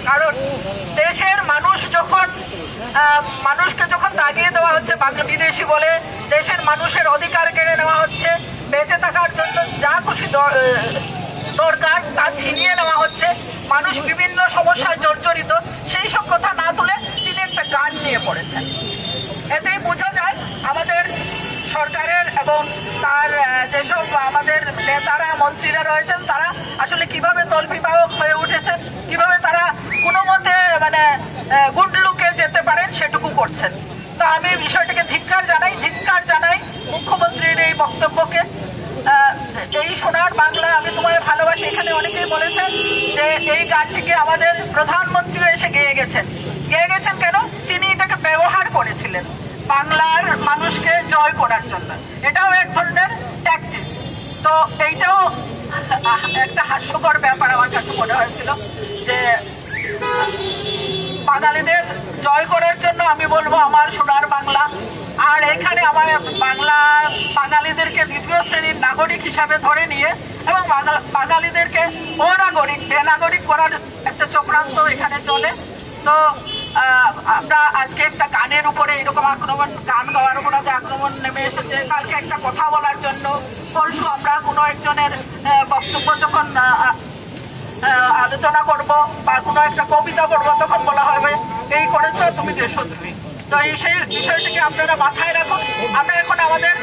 কারণ দেশের মানুষকে যখন দাগিয়ে দেওয়া হচ্ছে, বাংলা বিদেশি বলে দেশের মানুষের অধিকার কেড়ে নেওয়া হচ্ছে, বেঁচে থাকার জন্য যা খুশি দরকার তা ছিনিয়ে নেওয়া হচ্ছে, মানুষ বিভিন্ন সমস্যায় জর্জরিত, সেই সব কথা না তুলে তিনি একটা গান নিয়ে পড়েছেন। এতেই বোঝা যায় আমাদের সরকারের এবং তার যেসব আমাদের নেতারা মন্ত্রীরা রয়েছেন তারা আসলে কিভাবে তল্পিবাহক হয়ে উঠেছেন, কিভাবে তারা কোনো মতে গুড লুকে যেতে পারেন সেটুকু করছেন। তো আমি বিষয়টাকে ধিক্কার জানাই মুখ্যমন্ত্রীর এই বক্তব্যকে। এই সোনার বাংলা আমি তোমায় ভালোবাসি, এখানে অনেকেই বলেছেন যে এই গানটিকে আমাদের প্রধানমন্ত্রীও এসে গেয়ে গেছেন কেন? তিনি এটাকে ব্যবহার করেছিলেন বাংলার মানুষকে জয় করার জন্য। এটাও এক ধরনের ট্যাকটিস। তো এইটাও একটা হাস্যকর ব্যাপার আমার কাছে মনে হয়েছিল যে বাঙালিদের জয় করার জন্য আমি বলবো আমার সোনার বাংলা, আর এখানে আমার বাঙালিদেরকে দ্বিতীয় শ্রেণীর নাগরিক হিসাবে ধরে নিয়ে এবং বাঙালিদেরকে অনাগরিক বেনাগরিক করার একটা চক্রান্ত এখানে চলে। তো আমরা আজকে একটা গানের উপরে এরকম গান গাওয়ার উপরে আক্রমণ নেমে এসেছে, কালকে একটা কথা বলার জন্য, পরশু আমরা কোনো একজনের বক্তব্য যখন আলোচনা করব বা কোনো একটা কবিতা পড়বো তখন বলা হবে এই করেছো তুমি দেশদ্রোহী। তো সেই বিষয়টিকে আপনারা মাথায় রাখুন। আমরা এখন আমাদের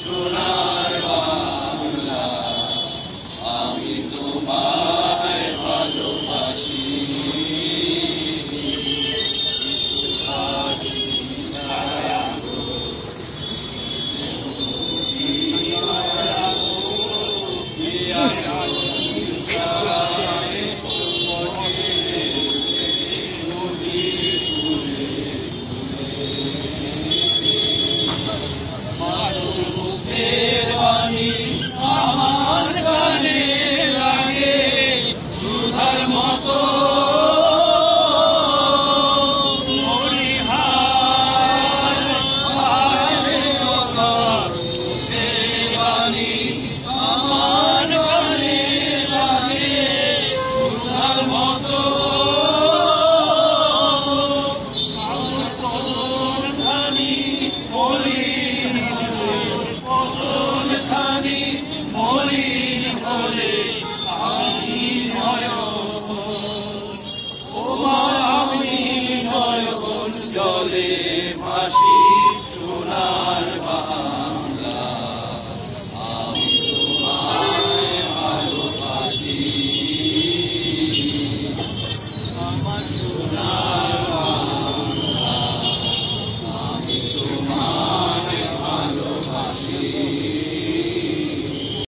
সোনার বাংলা, আমি তোমায় ভালোবাসি। আমার গানে লাগে সুধার মতো আমার গানে লাগে সুধার মতো খানি মলিন মলিন হলে আমি নয়ন জলে ভাসি।